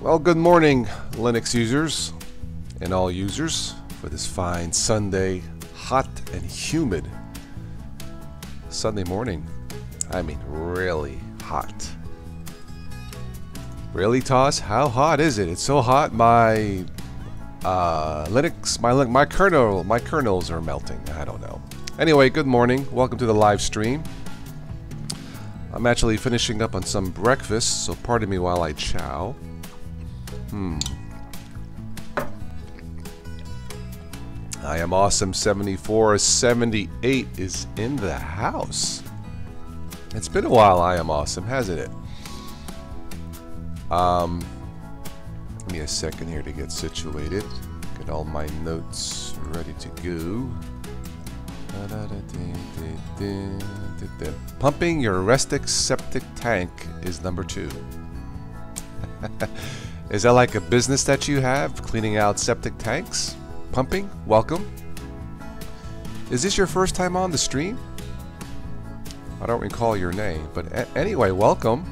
Well, good morning, Linux users and all users, for this fine Sunday, hot and humid Sunday morning. I mean, really hot. Really, Toss? How hot is it? It's so hot, my my kernels are melting. I don't know. Anyway, good morning. Welcome to the live stream. I'm actually finishing up on some breakfast, so pardon me while I chow. I am awesome 7478 is in the house. It's been a while, I am awesome, hasn't it? Give me a second here to get situated. Get all my notes ready to go. Pumping your rustic septic tank is number 2. Is that like a business that you have, cleaning out septic tanks? Pumping? Welcome. Is this your first time on the stream? I don't recall your name, but anyway, welcome.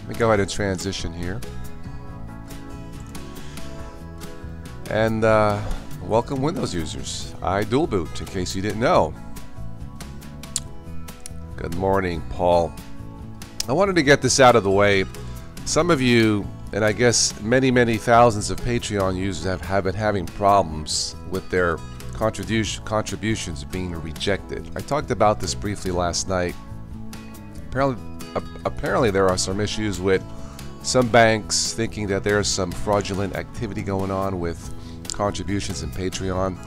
Let me go ahead and transition here. And welcome Windows users. I dual boot, in case you didn't know. Good morning, Paul. I wanted to get this out of the way. Some of you, and I guess many thousands of Patreon users have been having problems with their contributions being rejected. I talked about this briefly last night. Apparently there are some issues with some banks thinking that there's some fraudulent activity going on with contributions in Patreon,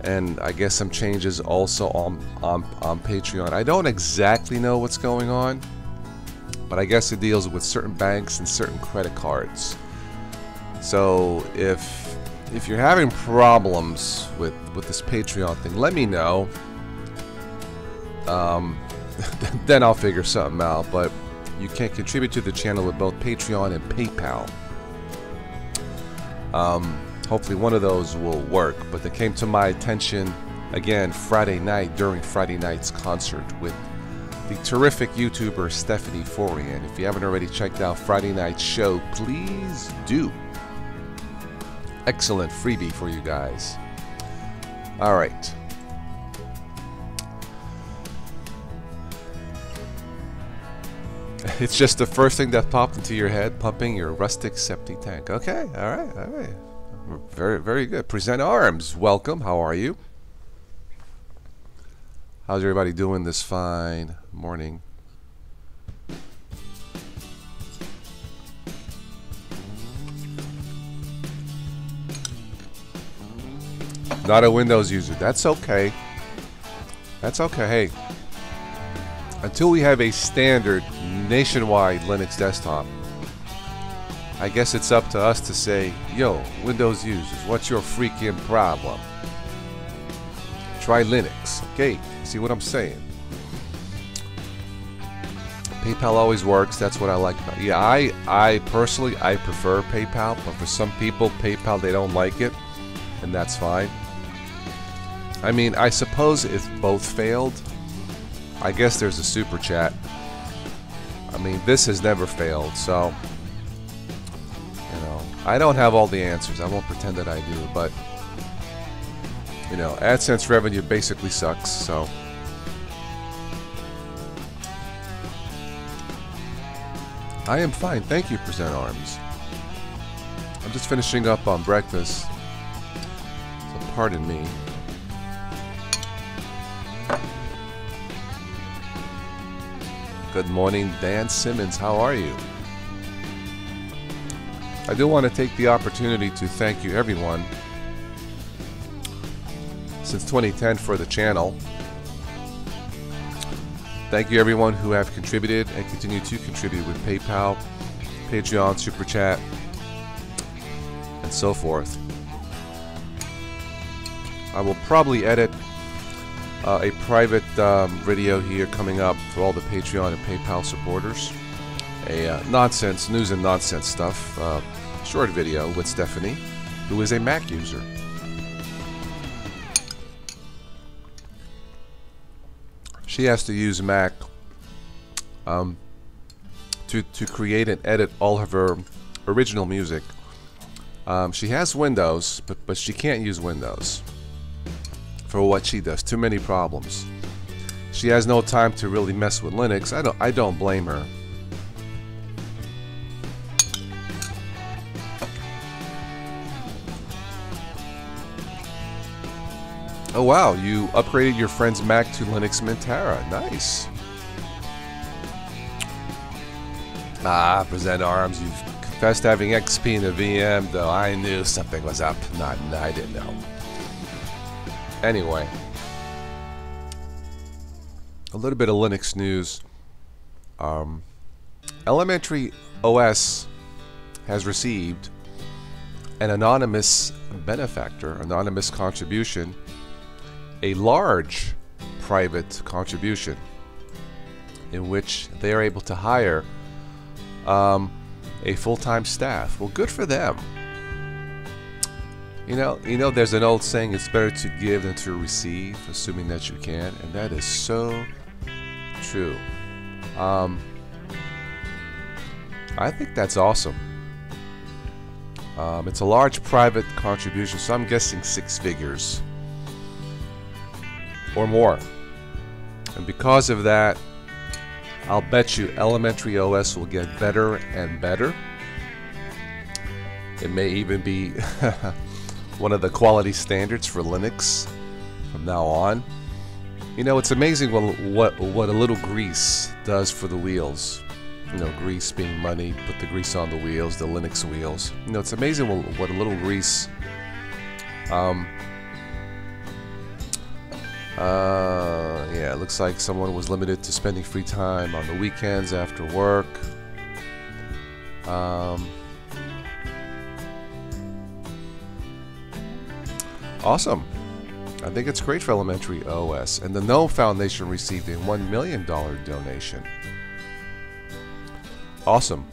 and I guess some changes also on Patreon. I don't exactly know what's going on, but I guess it deals with certain banks and certain credit cards. So if you're having problems with this Patreon thing, let me know. Then I'll figure something out. But you can contribute to the channel with both Patreon and PayPal. Hopefully one of those will work. But they came to my attention again Friday night during Friday night's concert with the terrific YouTuber Stephanie Forian. If you haven't already checked out Friday night's show, please do. Excellent freebie for you guys. All right. It's just the first thing that popped into your head, pumping your rustic septic tank. Okay, all right. Very good. Present Arms, welcome. How are you? How's everybody doing this fine morning? Not a Windows user. That's okay. That's okay. Hey, until we have a standard nationwide Linux desktop, I guess it's up to us to say, yo, Windows users, what's your freaking problem? Try Linux. Okay, see what I'm saying? PayPal always works. That's what I like about it. Yeah, I personally prefer PayPal, but for some people, PayPal, they don't like it, and that's fine. I mean, I suppose if both failed, I guess there's a super chat. I mean, this has never failed, so you know, I don't have all the answers. I won't pretend that I do, but you know, AdSense revenue basically sucks, so. I am fine, thank you, Present Arms. I'm just finishing up on breakfast, so pardon me. Good morning, Dan Simmons, how are you? I do want to take the opportunity to thank you everyone since 2010 for the channel. Thank you everyone who have contributed and continue to contribute with PayPal, Patreon, Super Chat, and so forth. I will probably edit a private video here coming up for all the Patreon and PayPal supporters. A news and nonsense stuff. Short video with Stephanie, who is a Mac user. She has to use Mac to create and edit all of her original music. She has Windows, but she can't use Windows for what she does. Too many problems. She has no time to really mess with Linux. I don't blame her. Oh wow, you upgraded your friend's Mac to Linux Mintara. Nice. Ah, Present Arms, you've confessed having XP in the VM, though I knew something was up. I didn't know. Anyway, a little bit of Linux news. Elementary OS has received an anonymous benefactor, anonymous contribution, a large private contribution in which they are able to hire a full-time staff. Well, good for them. You know, there's an old saying, it's better to give than to receive, assuming that you can, and that is so true. I think that's awesome. It's a large private contribution, so I'm guessing 6 figures or more. And because of that, I'll bet you Elementary OS will get better and better. It may even be one of the quality standards for Linux from now on. You know, it's amazing what a little grease does for the wheels. You know, grease being money, put the grease on the wheels, the Linux wheels. You know, it's amazing what a little grease yeah, it looks like someone was limited to spending free time on the weekends after work. Awesome. I think it's great for Elementary OS. And the GNOME Foundation received a $1 million donation. Awesome.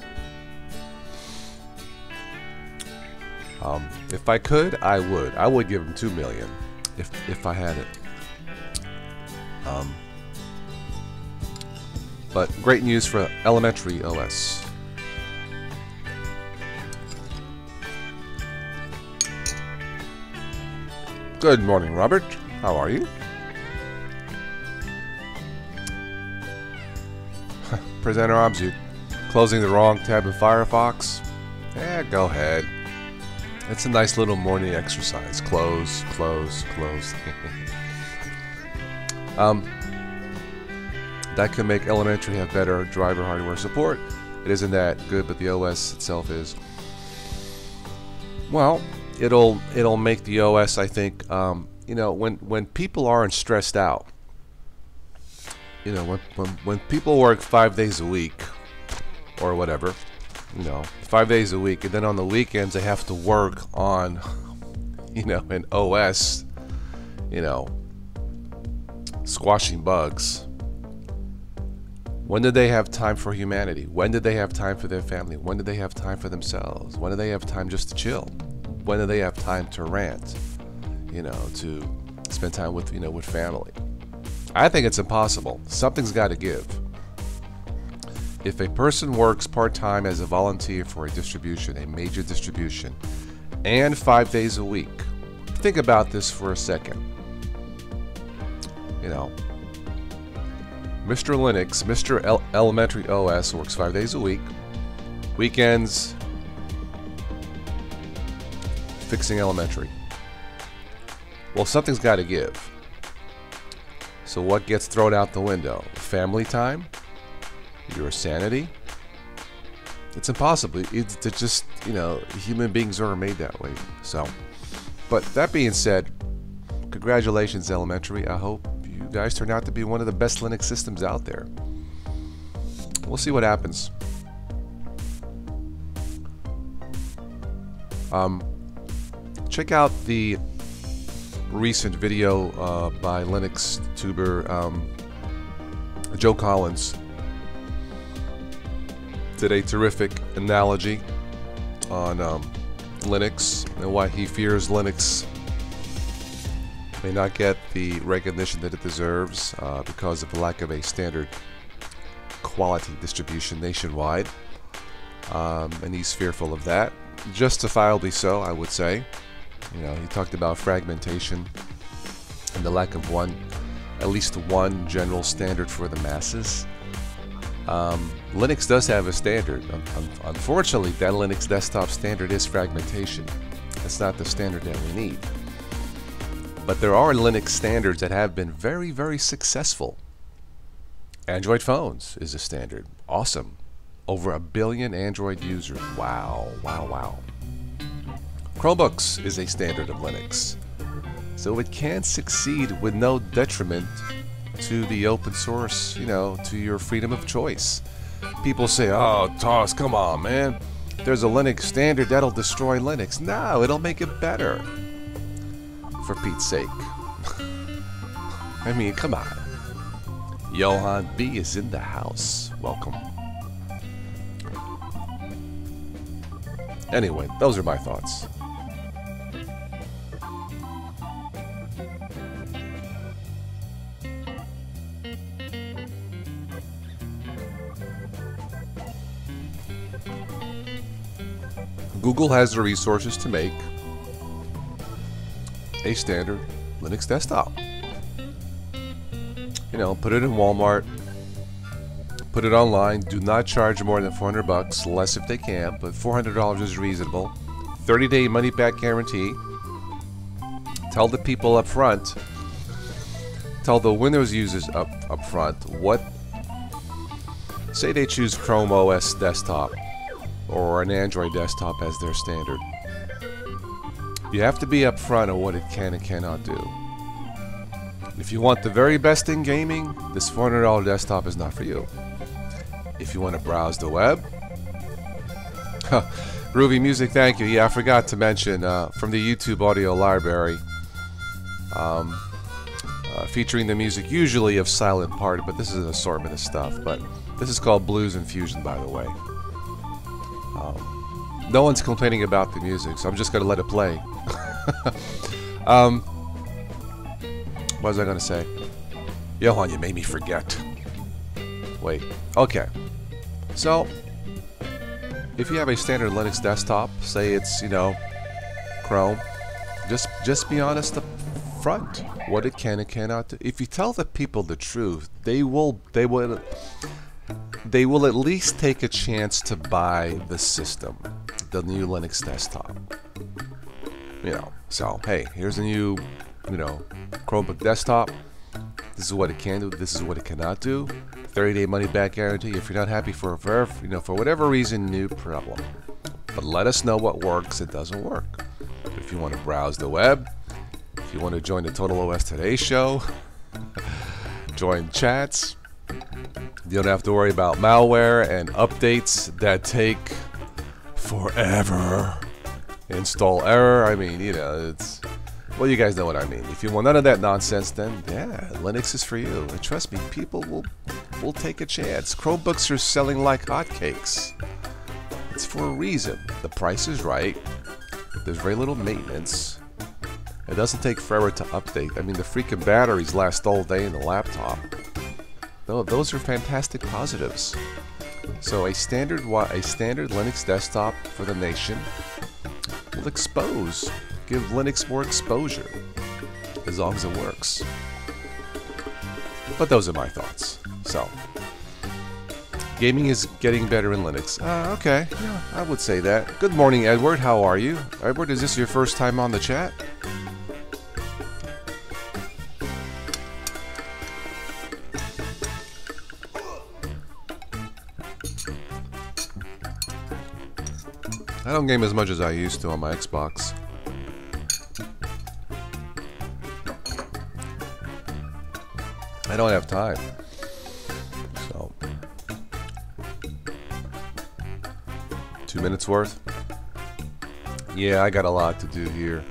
If I could, I would. I would give them $2 million if I had it. But great news for Elementary OS. Good morning, Robert. How are you? Presenter Arms, you closing the wrong tab in Firefox? Yeah, go ahead. It's a nice little morning exercise. Close, close, close. That can make Elementary have better driver hardware support. It isn't that good, but the OS itself is. Well, it'll make the OS, I think, you know, when people aren't stressed out, you know, when people work 5 days a week or whatever, you know, 5 days a week, and then on the weekends they have to work on, you know, an OS, you know, squashing bugs. When did they have time for humanity? When did they have time for their family? When did they have time for themselves? When did they have time just to chill? When do they have time to rant? You know, to spend time with, you know, with family. I think it's impossible. Something's got to give. If a person works part-time as a volunteer for a distribution, a major distribution, and 5 days a week, think about this for a second. You know, Mr. Linux, Mr. Elementary OS works 5 days a week. Weekends, fixing Elementary. Well, something's got to give. So what gets thrown out the window? Family time? Your sanity? It's impossible. It's just, you know, human beings are made that way. So, but that being said, congratulations, Elementary. I hope you guys turn out to be one of the best Linux systems out there. We'll see what happens. Check out the recent video by Linux tuber Joe Collins. Did a terrific analogy on Linux and why he fears Linux may not get the recognition that it deserves because of the lack of a standard quality distribution nationwide, and he's fearful of that. Justifiably so, I would say. You know, he talked about fragmentation and the lack of at least one general standard for the masses. Linux does have a standard. Unfortunately, that Linux desktop standard is fragmentation. It's not the standard that we need. But there are Linux standards that have been very, very successful. Android phones is a standard. Awesome. Over 1 billion Android users. Wow, wow, wow. Chromebooks is a standard of Linux. So it can succeed with no detriment to the open source, you know, to your freedom of choice. People say, oh, Toss, come on, man. There's a Linux standard that'll destroy Linux. No, it'll make it better. For Pete's sake. I mean, come on. Johan B is in the house. Welcome. Anyway, those are my thoughts. Google has the resources to make a standard Linux desktop. You know, put it in Walmart, put it online. Do not charge more than $400, less if they can, but $400 is reasonable. 30-day money-back guarantee. Tell the people up front, tell the Windows users up front what, say they choose Chrome OS desktop or an Android desktop as their standard. You have to be upfront on what it can and cannot do. If you want the very best in gaming, this $400 desktop is not for you. If you want to browse the web, Groovy Music, thank you. Yeah, I forgot to mention from the YouTube audio library, featuring the music usually of Silent Party, but this is an assortment of stuff. But this is called Blues Infusion, by the way. No one's complaining about the music, so I'm just going to let it play. What was I going to say? Johan, you made me forget. Wait. Okay. So, if you have a standard Linux desktop, say it's, you know, Chrome, just be honest up front what it can and cannot do. If you tell the people the truth, they will at least take a chance to buy the system, the new Linux desktop. You know, so hey, here's a new, you know, Chromebook desktop. This is what it can do. This is what it cannot do. 30-day money-back guarantee. If you're not happy for whatever reason, new problem. But let us know what works and doesn't work. If you want to browse the web, if you want to join the Total OS Today show, join chats. You don't have to worry about malware and updates that take forever. Install error. I mean, you know, it's... Well, you guys know what I mean. If you want none of that nonsense, then yeah, Linux is for you. And trust me, people will take a chance. Chromebooks are selling like hotcakes. It's for a reason. The price is right. There's very little maintenance. It doesn't take forever to update. I mean, the freaking batteries last all day in the laptop. Those are fantastic positives. So a standard Linux desktop for the nation will give Linux more exposure, as long as it works. But those are my thoughts. So, gaming is getting better in Linux. Okay, yeah, I would say that. Good morning, Edward. How are you? Edward, is this your first time on the chat? I don't game as much as I used to on my Xbox. I don't have time. So, 2 minutes worth? Yeah, I got a lot to do here.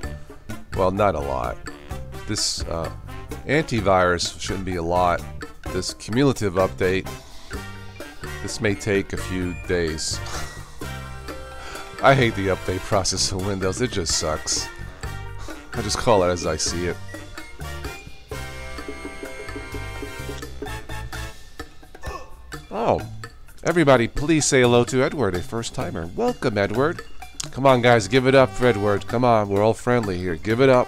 Well, not a lot. This antivirus shouldn't be a lot. This cumulative update, this may take a few days. I hate the update process of Windows. It just sucks. I just call it as I see it. Oh, Everybody, please say hello to Edward, a first timer. Welcome, Edward. Come on, guys, give it up for Edward. Come on, we're all friendly here. Give it up.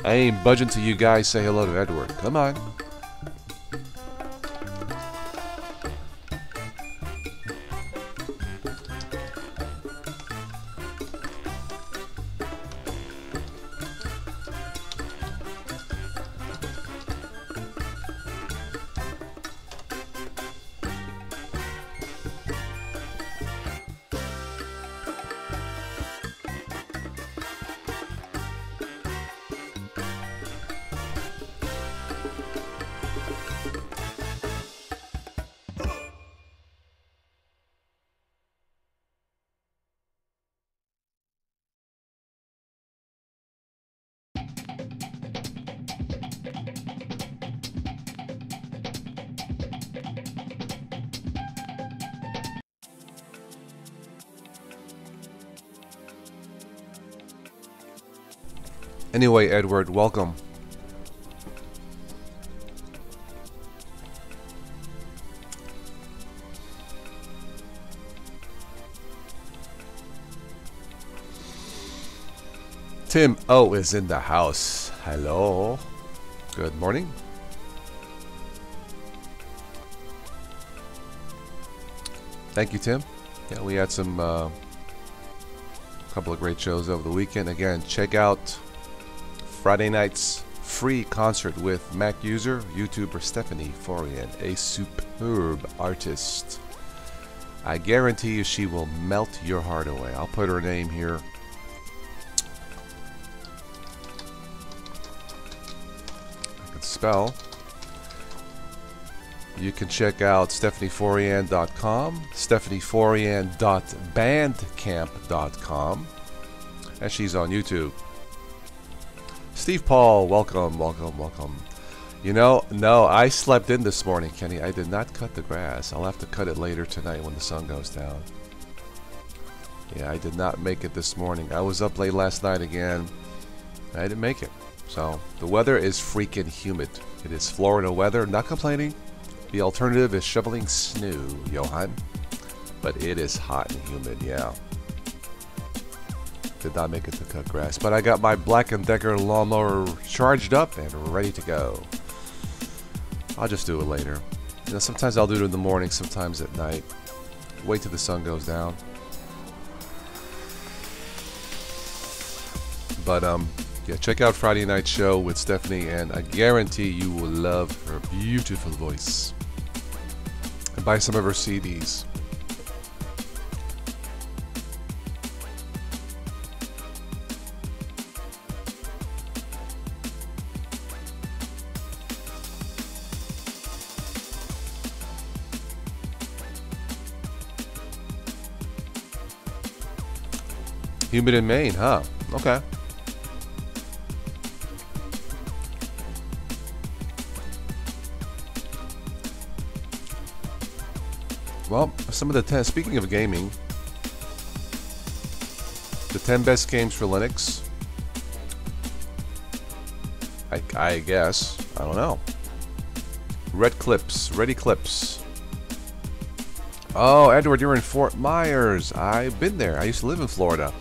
I ain't budging till you guys say hello to Edward. Come on. Anyway, Edward, welcome. Tim O is in the house. Hello. Good morning. Thank you, Tim. Yeah, we had some couple of great shows over the weekend. Again, check out Friday night's free concert with Mac user, YouTuber Stephanie Forian, a superb artist. I guarantee you she will melt your heart away. I'll put her name here. I can spell. You can check out stephanieforian.com, stephanieforian.bandcamp.com, and she's on YouTube. Steve Paul, welcome, welcome, welcome. You know, no, I slept in this morning, Kenny. I did not cut the grass. I'll have to cut it later tonight when the sun goes down. Yeah, I did not make it this morning. I was up late last night again. I didn't make it. So, the weather is freaking humid. It is Florida weather. Not complaining. The alternative is shoveling snow, Johan. But it is hot and humid, yeah. Did not make it to cut grass, but I got my Black & Decker lawnmower charged up and ready to go. I'll just do it later. You know, sometimes I'll do it in the morning, sometimes at night. Wait till the sun goes down. But yeah, check out Friday night show with Stephanie, and I guarantee you will love her beautiful voice. And buy some of her CDs. Humid in Maine, huh? Okay. Well, some of the 10, speaking of gaming, the 10 best games for Linux. I guess. I don't know. Ready Clips. Oh, Edward, you're in Fort Myers. I've been there. I used to live in Florida.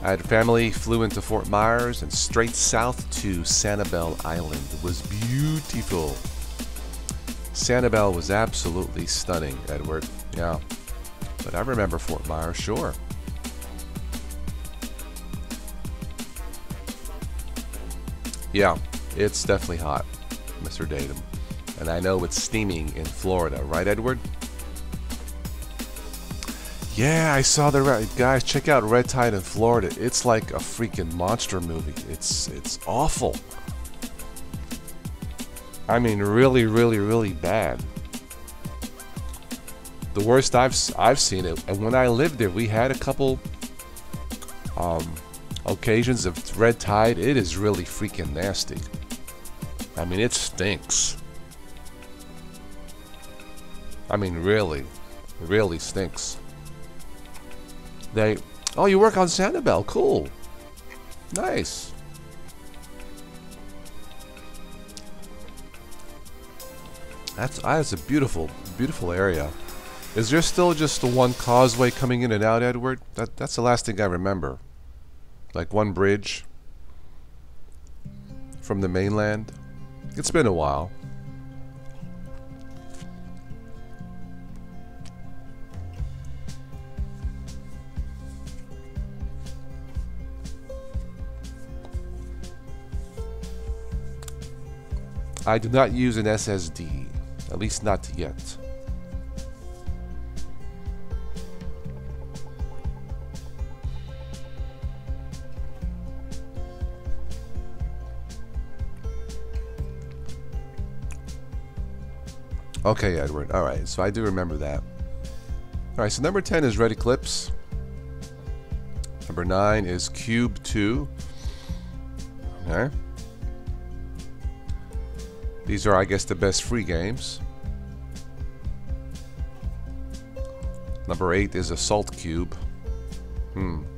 I had family, flew into Fort Myers and straight south to Sanibel Island. It was beautiful. Sanibel was absolutely stunning, Edward. Yeah. But I remember Fort Myers, sure. Yeah, it's definitely hot, Mr. Datum. And I know it's steaming in Florida, right, Edward? Yeah, I saw the guys. Check out Red Tide in Florida. It's like a freaking monster movie. It's awful. I mean, really, really, really bad. The worst I've seen it. And when I lived there, we had a couple occasions of red tide. It is really freaking nasty. I mean, it stinks. I mean, really, really stinks. Oh, you work on Sanibel. Cool. Nice. That's a beautiful, beautiful area. Is there still just the one causeway coming in and out, Edward? That's the last thing I remember. Like one bridge from the mainland. It's been a while. I do not use an SSD, at least not yet. Okay, Edward. Alright, so I do remember that. Alright, so number 10 is Red Eclipse. Number 9 is Cube 2. Okay. These are, I guess, the best free games. Number 8 is Assault Cube.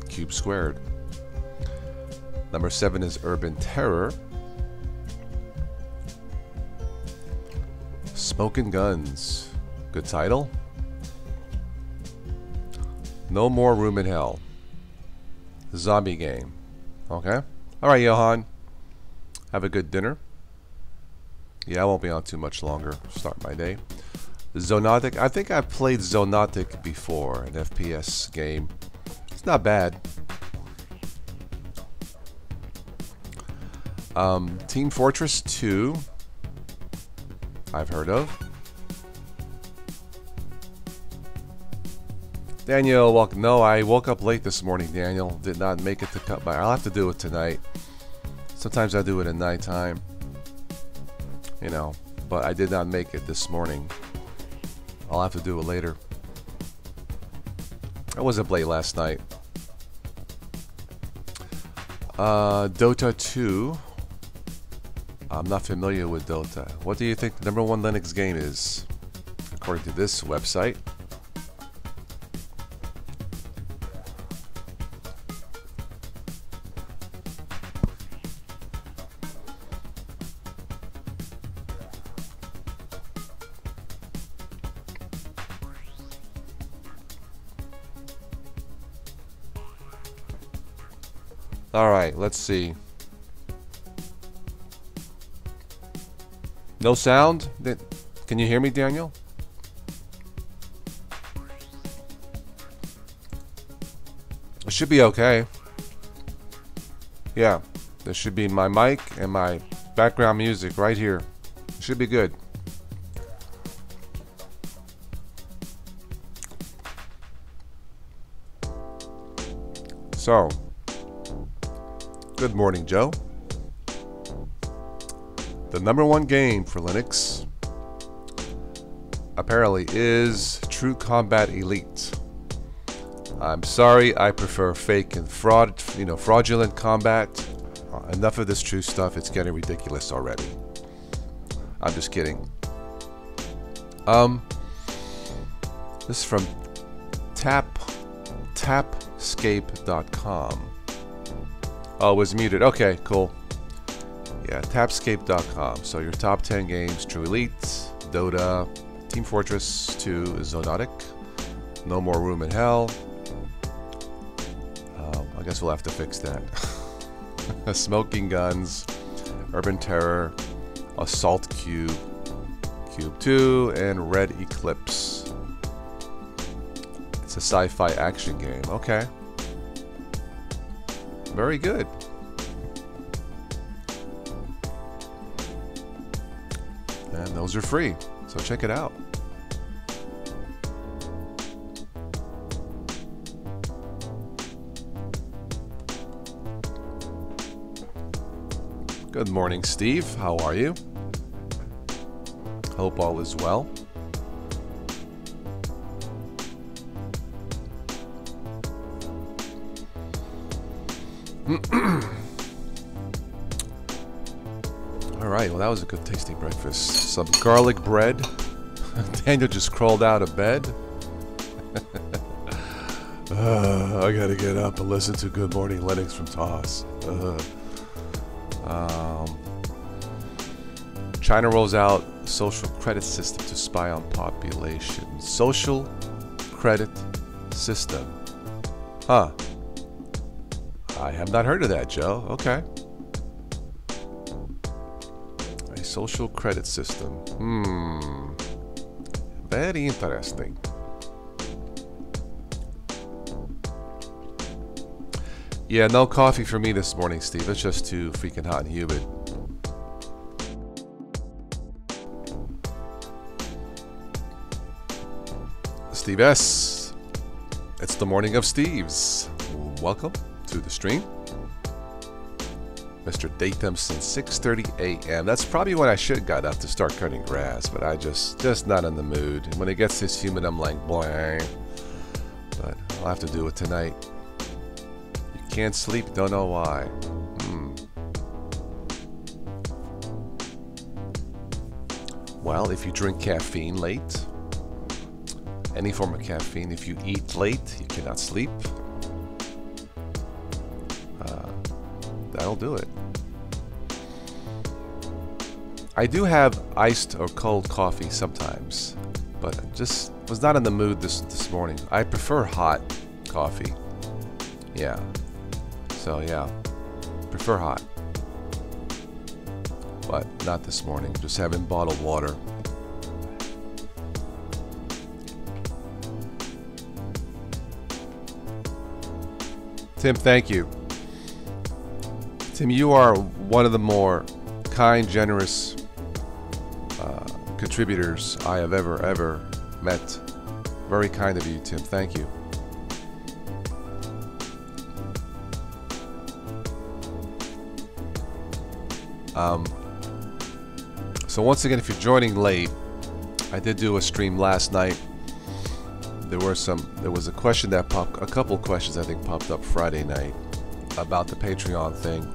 Cube Squared. Number 7 is Urban Terror. Smoking Guns. Good title. No More Room in Hell. Zombie game. Okay. Alright, Johan. Have a good dinner. Yeah, I won't be on too much longer. Start my day. Zonotic. I think I've played Zonotic before, an FPS game. It's not bad. Team Fortress 2. I've heard of. Daniel, welcome. No, I woke up late this morning, Daniel. Did not make it to cut my... I'll have to do it tonight. Sometimes I do it at nighttime. You know, but I did not make it this morning. I'll have to do it later. I was up late last night. Dota 2. I'm not familiar with Dota. What do you think the #1 Linux game is, according to this website? Alright, let's see. No sound? Can you hear me, Daniel? It should be okay. Yeah, there should be my mic and my background music right here. It should be good. So, good morning, Joe. The #1 game for Linux apparently is True Combat Elite. I'm sorry, I prefer fake and fraudulent combat. Enough of this true stuff, it's getting ridiculous already. I'm just kidding. This is from tapscape.com. Oh, it was muted. Okay, cool. Yeah, tapscape.com. So your top 10 games: True Elite, Dota, Team Fortress 2, Zonotic, No More Room in Hell. I guess we'll have to fix that. Smoking Guns, Urban Terror, Assault Cube, Cube 2, and Red Eclipse. It's a sci-fi action game. Okay. Very good. And those are free, so check it out. Good morning, Steve. How are you? Hope all is well. Alright, well that was a good tasting breakfast. Some garlic bread. Daniel just crawled out of bed. I gotta get up and listen to Good Morning Linux from Toss. China rolls out social credit system to spy on population. Social credit system. Huh. I have not heard of that, Joe. Okay. A social credit system. Very interesting. Yeah, no coffee for me this morning, Steve. It's just too freaking hot and humid. Steve S. It's the morning of Steve's. Welcome to the stream. Mr. Dathamson, 6:30 a.m. That's probably when I should have got up to start cutting grass, but I just not in the mood. When it gets this humid, I'm like, blah. But I'll have to do it tonight. You can't sleep, don't know why. Well, if you drink caffeine late, any form of caffeine, if you eat late, you cannot sleep. That'll do it. I do have iced or cold coffee sometimes, but just was not in the mood this morning. I prefer hot coffee. Yeah. So yeah, prefer hot. But not this morning. Just having bottled water. Tim, thank you. Tim, you are one of the more kind, generous contributors I have ever met. Very kind of you, Tim. Thank you. So once again, if you're joining late, I did do a stream last night. There was a question that a couple questions I think popped up Friday night about the Patreon thing.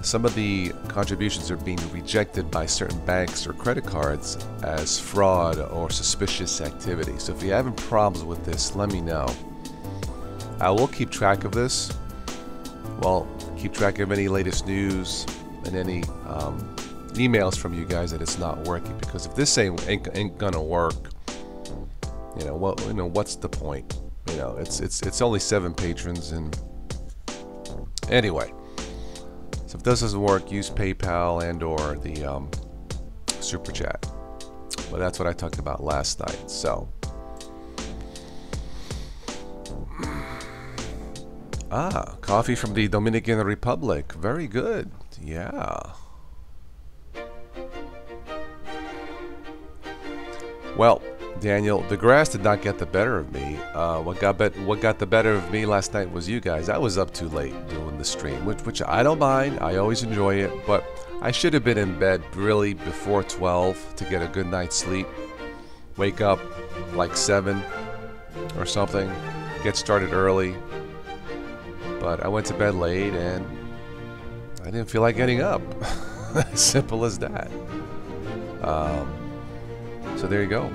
Some of the contributions are being rejected by certain banks or credit cards as fraud or suspicious activity. So if you're having problems with this, let me know. I will keep track of this. Well, keep track of any latest news and any emails from you guys that it's not working. Because if this ain't gonna work, what's the point? It's only 7 patrons, and anyway. So if this doesn't work, use PayPal and or the Super Chat. But that's what I talked about last night. So, coffee from the Dominican Republic. Very good. Yeah. Well, Daniel, the grass did not get the better of me. What got the better of me last night was you guys. I was up too late doing the stream, which I don't mind. I always enjoy it, but I should have been in bed really before 12 to get a good night's sleep. Wake up like 7 or something. Get started early. But I went to bed late and I didn't feel like getting up. Simple as that. So there you go.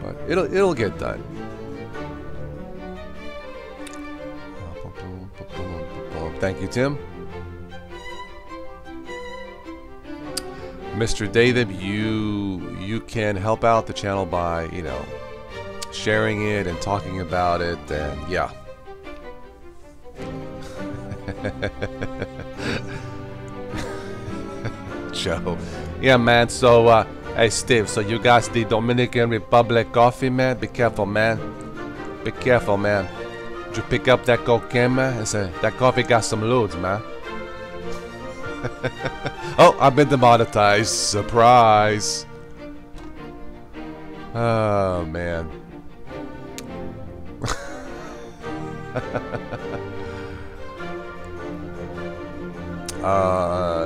But it'll get done. Thank you, Tim. Mr. David, you can help out the channel by, sharing it and talking about it, and yeah. Joe. Yeah, man, so hey Steve, so you got the Dominican Republic coffee, man? Be careful, man. Be careful, man. Did you pick up that cocaine, man? And say, that coffee got some loads, man. Oh, I've been demonetized. Surprise. Oh, man.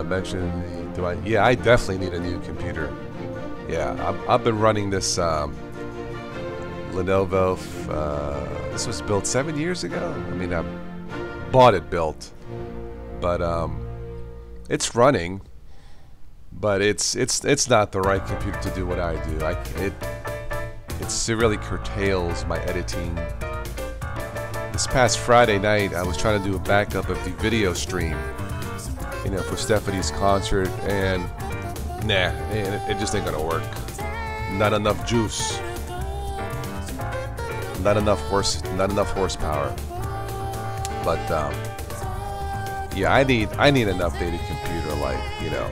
Mention, yeah, I definitely need a new computer. Yeah, I've been running this Lenovo. This was built 7 years ago. I mean, I bought it built, but it's running. But it's not the right computer to do what I do. It severely curtails my editing. This past Friday night, I was trying to do a backup of the video stream, for Stephanie's concert, and Nah, it just ain't gonna work. Not enough juice. Not enough horsepower. But yeah, I need an updated computer, like, you know,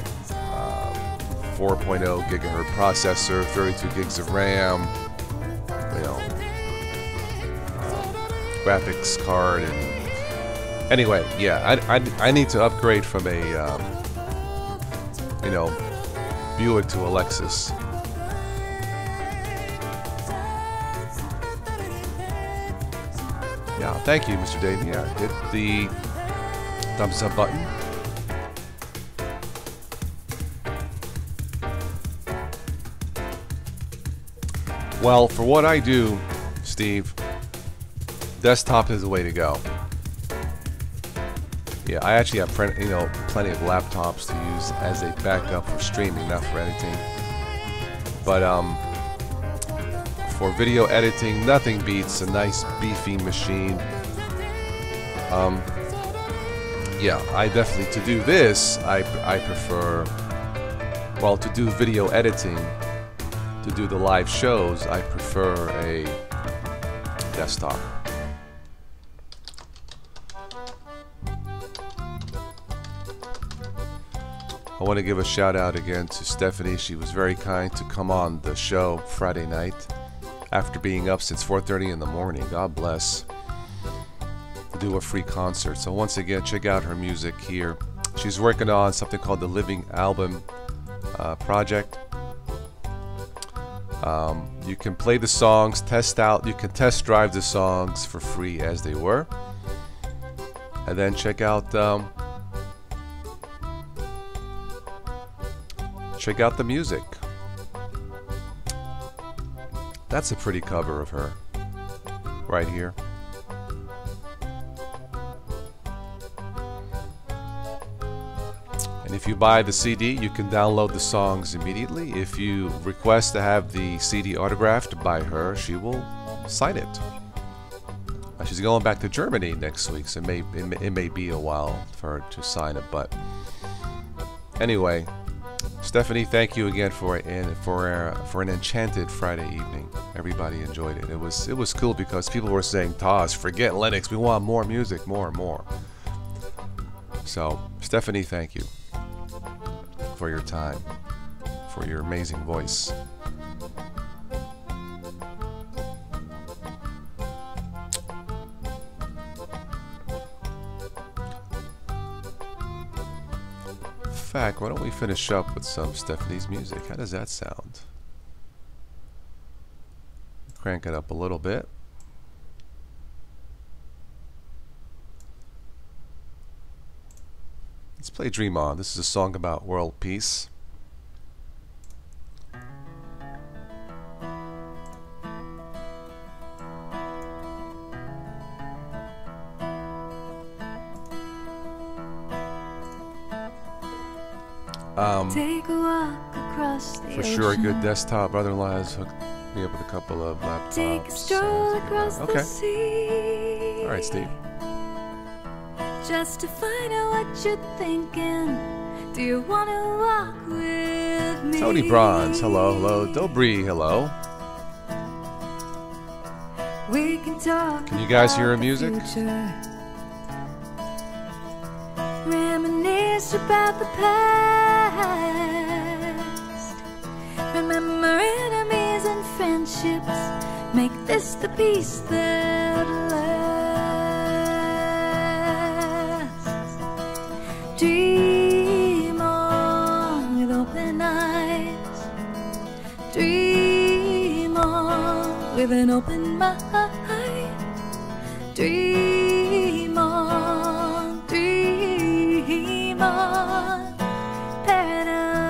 4.0 gigahertz processor, 32 gigs of RAM, you know, graphics card, and anyway, yeah, I need to upgrade from a you know, Buick to a Lexus. Yeah, thank you, Mr. Dave. Yeah, hit the thumbs up button. Well, for what I do, Steve, desktop is the way to go. Yeah, I actually have plenty of laptops to use as a backup for streaming, not for editing. But for video editing, nothing beats a nice beefy machine. Yeah, I definitely, to do this, I prefer, well, to do video editing, to do the live shows, I prefer a desktop. I want to give a shout out again to Stephanie. She was very kind to come on the show Friday night after being up since 4:30 in the morning. God bless. To do a free concert. So once again, check out her music here. She's working on something called the Living Album project. You can play the songs, you can test drive the songs for free as they were. And then check out the music. That's a pretty cover of her right here. And if you buy the CD, you can download the songs immediately. If you request to have the CD autographed by her, she will sign it. She's going back to Germany next week, so it may be a while for her to sign it. But anyway, Stephanie, thank you again for an enchanted Friday evening. Everybody enjoyed it. It was cool because people were saying, "Toz, forget Linux. We want more music, more and more." So, Stephanie, thank you for your time, for your amazing voice. In fact, why don't we finish up with some Stephanie's music? How does that sound? Crank it up a little bit. Let's play Dream On. This is a song about world peace. Take a walk across the for sure, a good desktop. Brother-in-law has hooked me up with a couple of laptops. Take a stroll across the sea. All right, Steve. Just to find out what you're thinking. Do you want to walk with me? Tony Bronze, hello, hello. Dobry, hello. We can talk. Can you guys hear her music? Reminisce about the past. Remember enemies and friendships. Make this the peace that lasts. Dream on with open eyes. Dream on with an open mind. Dream on, dream on, paradise.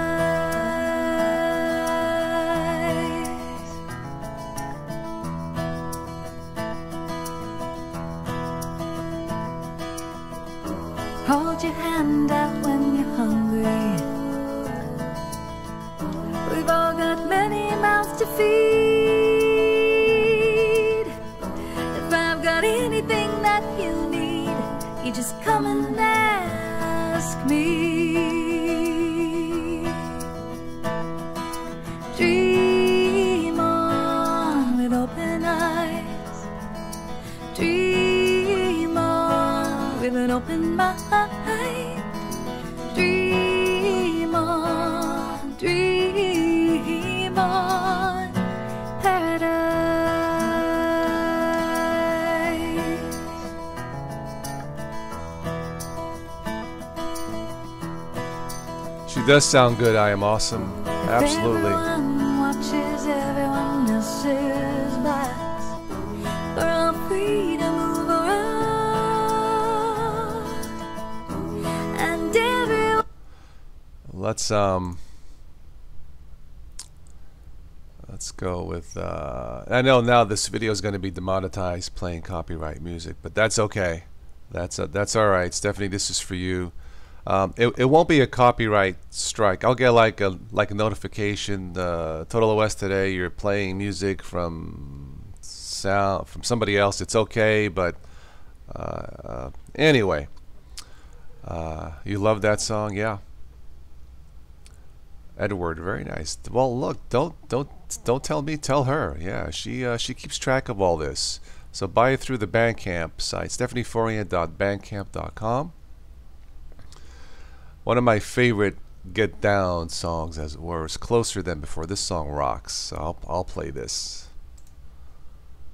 Hold your hand out when you're hungry. We've all got many mouths to feed. If I've got anything that you need, you just come and ask me. dream on with an open mind. Dream on, paradise. She does sound good. I Am Awesome. Absolutely. Everyone watches everyone else's backs. We're all free to move around. And everyone. Let's go with I know now this video is going to be demonetized playing copyright music, but that's okay. That's all right. Stephanie, this is for you. It won't be a copyright strike. I'll get like a notification. Total OS today, you're playing music from somebody else. It's okay, but anyway, you love that song, yeah. Edward, very nice. Well, look, don't tell me, tell her. Yeah, she keeps track of all this. So buy it through the Bandcamp site, stephanieforian.bandcamp.com. One of my favorite get down songs, as it were, is Closer Than Before. This song rocks. So I'll play this.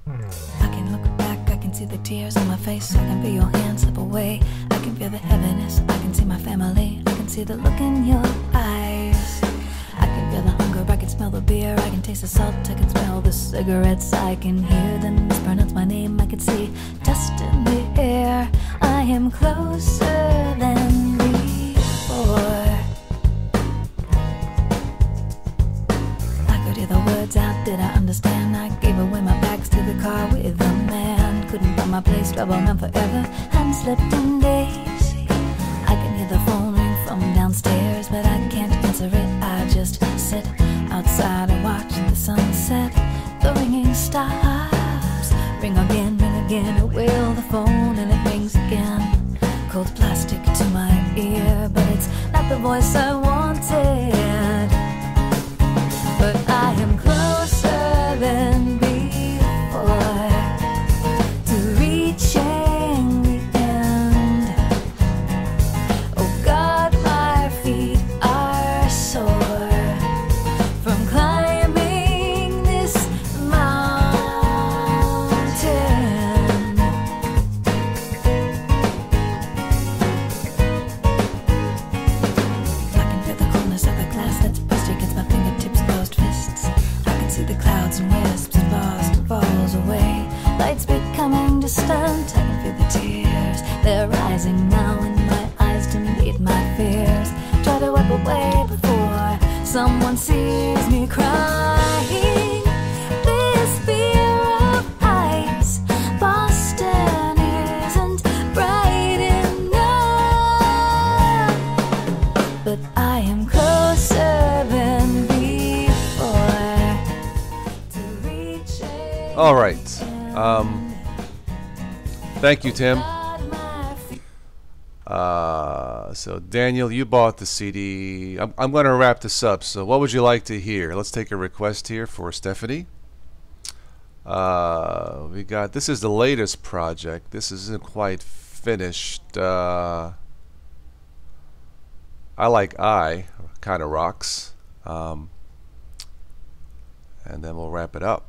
I can look back, I can see the tears on my face. I can feel your hands slip away. I can feel the heaviness, I can see my family. I can see the look in your eyes. I can feel the hunger, I can smell the beer. I can taste the salt, I can smell the cigarettes. I can hear them mispronounce my name. I can see dust in the air. I am closer than before. I could hear the words out, did I understand? I gave away my bags to the car with a man. Couldn't find my place, trouble on forever, and slept in days. I can hear the phone ring from downstairs, but I can't answer it. I just sit outside and watch the sunset. The ringing stops. Ring again, I wail the phone, and it rings again. Cold plastic to my ear, but it's not the voice I wanted. But I am closer than before to reaching the end. Oh God, my feet are sore from climbing this mountain. I can feel the coldness of the glass that's pushed against my fingertips, closed fists. I can see the clouds and wisps as Boston falls away. Lights becoming distant. I can feel the tears, they're rising now in my eyes to meet my fears. Try to wipe away before someone sees me crying. This fear of heights, Boston isn't bright enough. But I am closer than before to reaching. All right. Thank you, Tim. So Daniel, you bought the CD. I'm going to wrap this up. So what would you like to hear? Let's take a request here for Stephanie. We got, this is the latest project. This isn't quite finished. I Like I, kind of rocks. And then we'll wrap it up.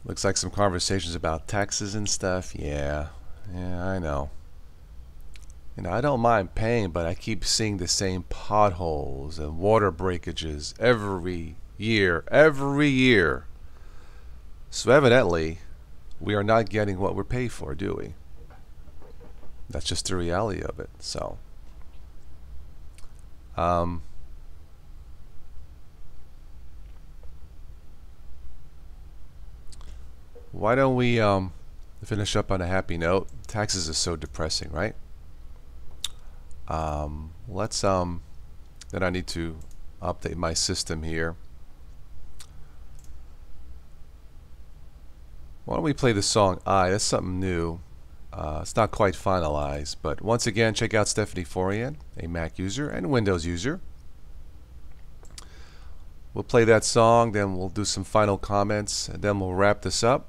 Looks like some conversations about taxes and stuff. Yeah, I know. You know, I don't mind paying, but I keep seeing the same potholes and water breakages every year. So evidently, we are not getting what we're paid for, do we? That's just the reality of it. So, why don't we finish up on a happy note? Taxes is so depressing, right? Let's then I need to update my system here. Why don't we play the song I? That's something new. It's not quite finalized, but once again, check out Stephanie Forian, a Mac user and Windows user. We'll play that song, then we'll do some final comments, and then we'll wrap this up.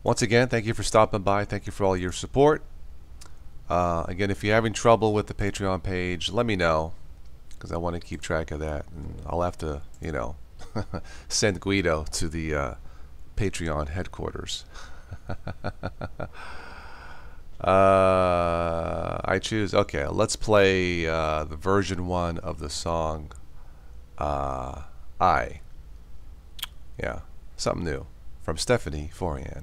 Once again, thank you for stopping by. Thank you for all your support. Again, if you're having trouble with the Patreon page, let me know, because I want to keep track of that. And I'll have to, send Guido to the Patreon headquarters. I choose. Okay, let's play the version 1 of the song. Yeah, something new from Stephanie Forian.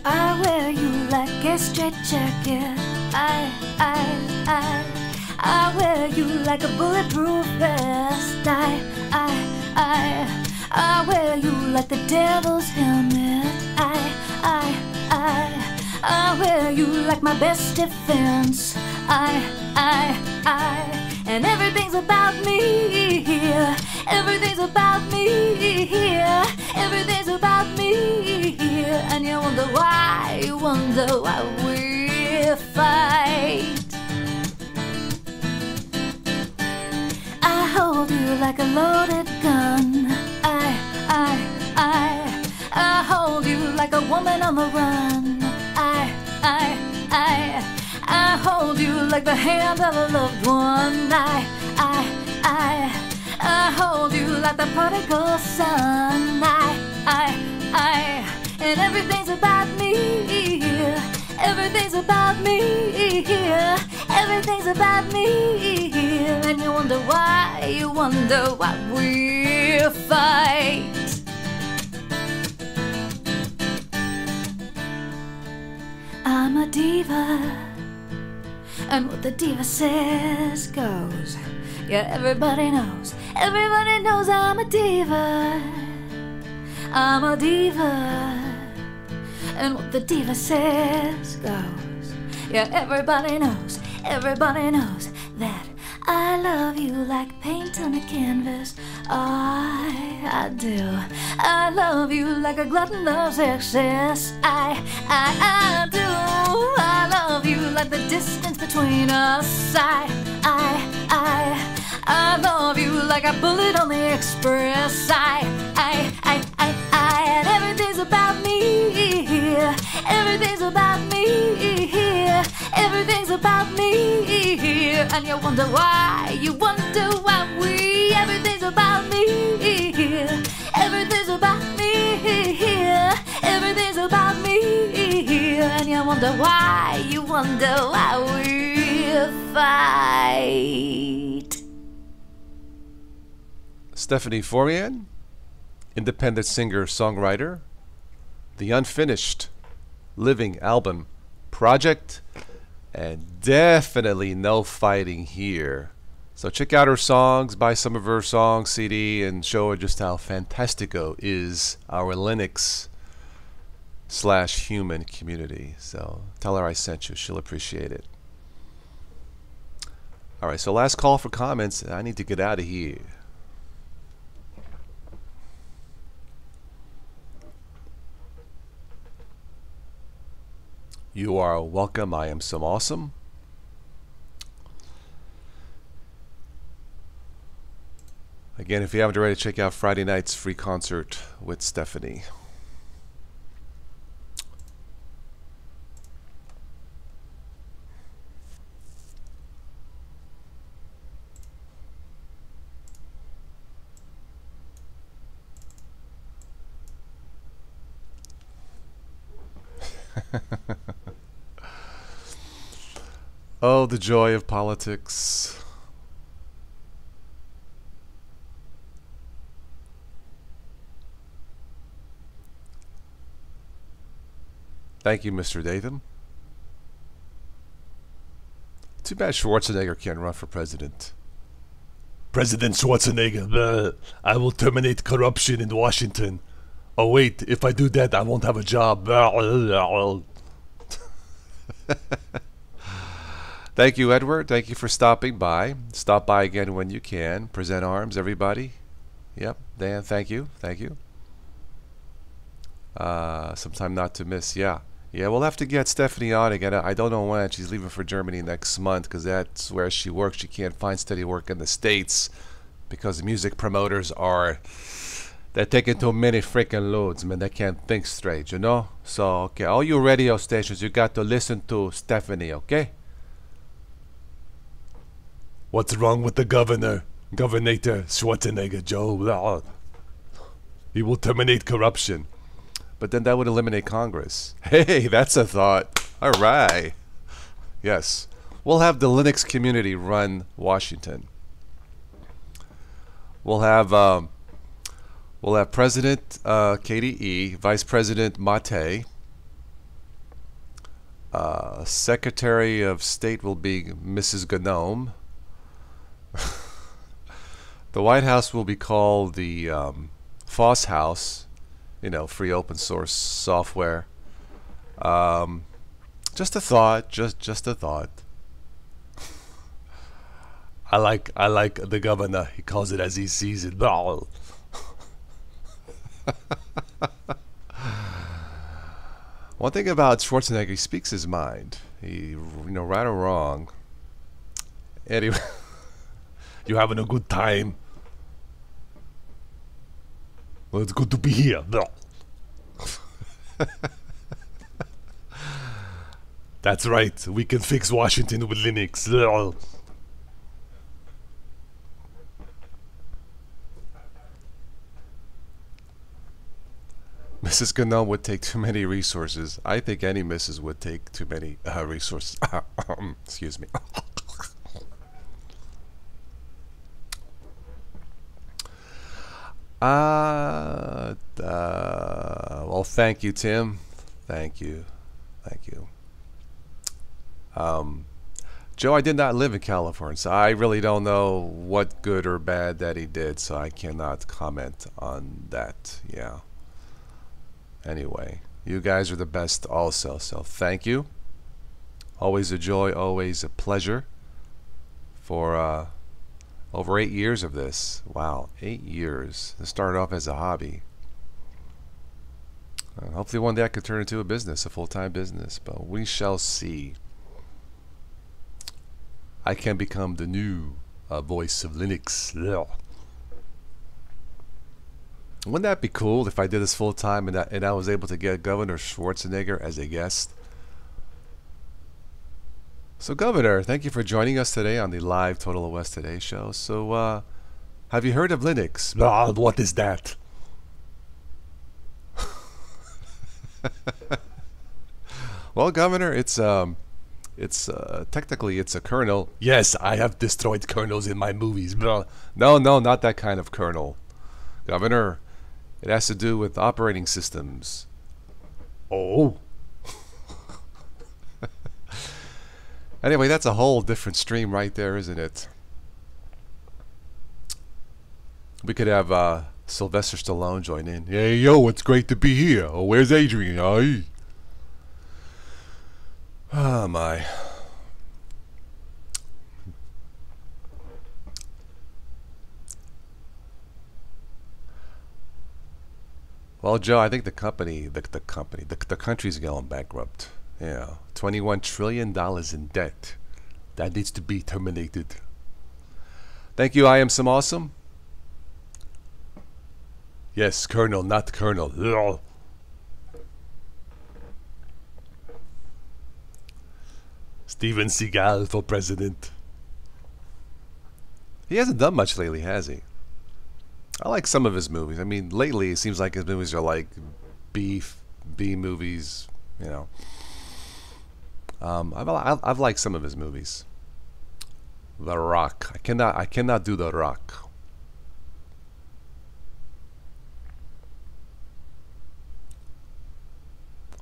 I wear you like a straight jacket. I wear you like a bulletproof vest. I wear you like the devil's helmet. I wear you like my best defense. And everything's about me here. Everything's about me here. Everything's about me here. And you wonder why we fight. I hold you like a loaded gun. I hold you like a woman on the run. I hold you like the hand of a loved one. I hold you like the prodigal son. And everything's about me here. Everything's about me here. Everything's about me here. And you wonder why we fight. I'm a diva, and what the diva says goes. Yeah, everybody knows I'm a diva. I'm a diva, and what the diva says goes. Yeah, everybody knows that I love you like paint on a canvas. I do. I love you like a glutton loves excess. I do. I love you like the distance between us. I love you like a bullet on the express. And everything's about me here. Everything's about me here. Everything's about me here. And you wonder why we. Everything's about me here. Everything's about me here. Everything's about me here. And you wonder why we fight. Stephanie Forian, independent singer-songwriter, the Unfinished Living album project, and definitely no fighting here. So check out her songs, buy some of her songs CD, and show her just how fantastico is our Linux/human community. So tell her I sent you. She'll appreciate it. Alright, so last call for comments. I need to get out of here. You are welcome. I am some awesome. Again, if you haven't already, check out Friday night's free concert with Stephanie. Oh, the joy of politics. Thank you, Mr. Datham. Too bad Schwarzenegger can't run for president. President Schwarzenegger, I will terminate corruption in Washington. Oh wait, if I do that, I won't have a job. Thank you, Edward. Thank you for stopping by. Stop by again when you can. Present arms, everybody. Yep, Dan, thank you. Thank you. Sometime not to miss. Yeah, we'll have to get Stephanie on again. I don't know when. She's leaving for Germany next month because that's where she works. She can't find steady work in the States because music promoters they're taking too many freaking loads, man. They can't think straight, you know? So, okay, all you radio stations, you got to listen to Stephanie, okay? What's wrong with the governor? Governator Schwarzenegger, Joe. He will terminate corruption. But then that would eliminate Congress. Hey, that's a thought. All right. Yes. We'll have the Linux community run Washington. We'll have President KDE, Vice President Mate. Secretary of State will be Mrs. Gnome. The White House will be called the Foss House, you know, free open source software. Just a thought, just a thought. I like the governor. He calls it as he sees it. One thing about Schwarzenegger, he speaks his mind. He, right or wrong. Anyway, you having a good time? Well, it's good to be here. That's right. We can fix Washington with Linux. Mrs. Gnome would take too many resources. I think any Mrs. would take too many resources. Excuse me. Well, thank you, Tim. Thank you. Joe, I did not live in California, so I really don't know what good or bad that he did, so I cannot comment on that. Yeah. Anyway, you guys are the best also, so thank you. Always a joy, always a pleasure for over 8 years of this. Wow, 8 years. This started off as a hobby. Hopefully one day I could turn it into a business, a full-time business, but we shall see. I can become the new voice of Linux. Ugh. Wouldn't that be cool if I did this full-time and I was able to get Governor Schwarzenegger as a guest? So, Governor, thank you for joining us today on the live Total OS Today show. So, have you heard of Linux? What is that? Well, Governor, it's technically it's a kernel. Yes, I have destroyed kernels in my movies. No, not that kind of kernel, Governor. It has to do with operating systems. Oh. Anyway, that's a whole different stream right there, isn't it? We could have Sylvester Stallone join in. Hey, yo, it's great to be here. Oh, where's Adrian? Aye. Oh, my. Well, Joe, I think the country's going bankrupt. Yeah, $21 trillion in debt. That needs to be terminated. Thank you, I am some awesome. Yes, Colonel, not Colonel. Ugh. Steven Seagal for president. He hasn't done much lately, has he? I like some of his movies. I mean, lately it seems like his movies are like B movies, you know. I've liked some of his movies. The Rock. I cannot do The Rock.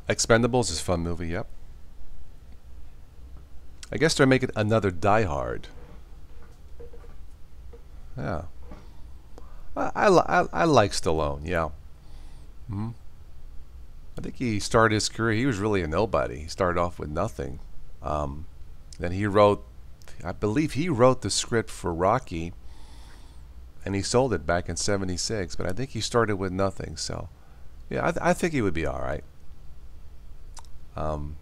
Expendables is a fun movie, yep. I guess they're making another Die Hard. Yeah. I like Stallone. Yeah. Hmm. I think he started his career. He was really a nobody. He started off with nothing. Then he wrote, I believe he wrote the script for Rocky, and he sold it back in '76. But I think he started with nothing. So, yeah, I think he would be all right. Um,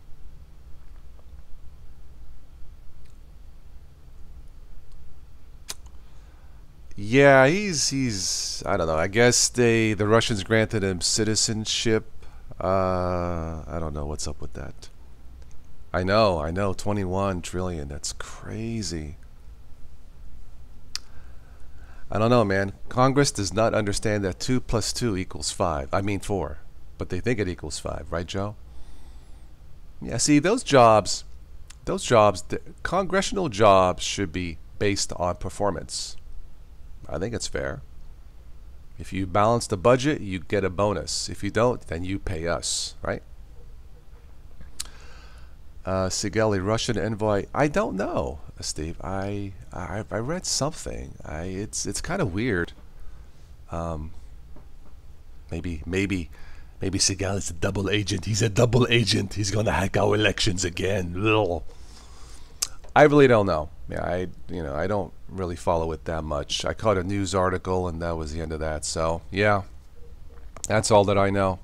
yeah, he's I don't know. I guess the Russians granted him citizenship. I don't know what's up with that. I know, 21 trillion. That's crazy. I don't know, man. Congress does not understand that 2 plus 2 equals 5. I mean 4. But they think it equals 5, right, Joe? Yeah, see, the congressional jobs should be based on performance. I think it's fair. If you balance the budget, you get a bonus. If you don't, then you pay us, right? Sigali, Russian envoy. I don't know, Steve. I read something. It's kind of weird. Um, maybe Sigali's a double agent. He's a double agent. He's gonna hack our elections again. Ugh. I really don't know. Yeah, I don't really follow it that much. I caught a news article and that was the end of that. So yeah, that's all that I know.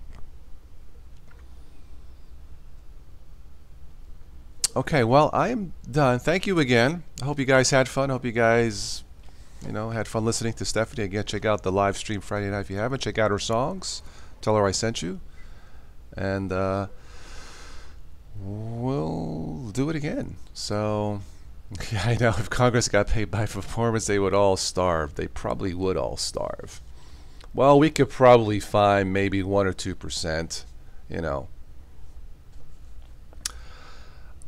Okay, well, I am done. Thank you again. I hope you guys had fun. I hope you guys, had fun listening to Stephanie. Again, check out the live stream Friday night if you haven't. Check out her songs. Tell her I sent you. And we'll do it again. So, yeah, I know if Congress got paid by performance, they would all starve. They probably would all starve. Well, we could probably find maybe 1 or 2%, you know.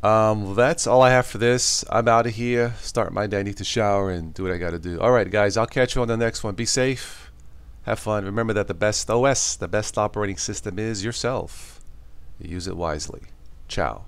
Well, that's all I have for this. I'm out of here. Start my day. I need to shower and do what I got to do. All right, guys. I'll catch you on the next one. Be safe. Have fun. Remember that the best OS, the best operating system is yourself. Use it wisely. Ciao.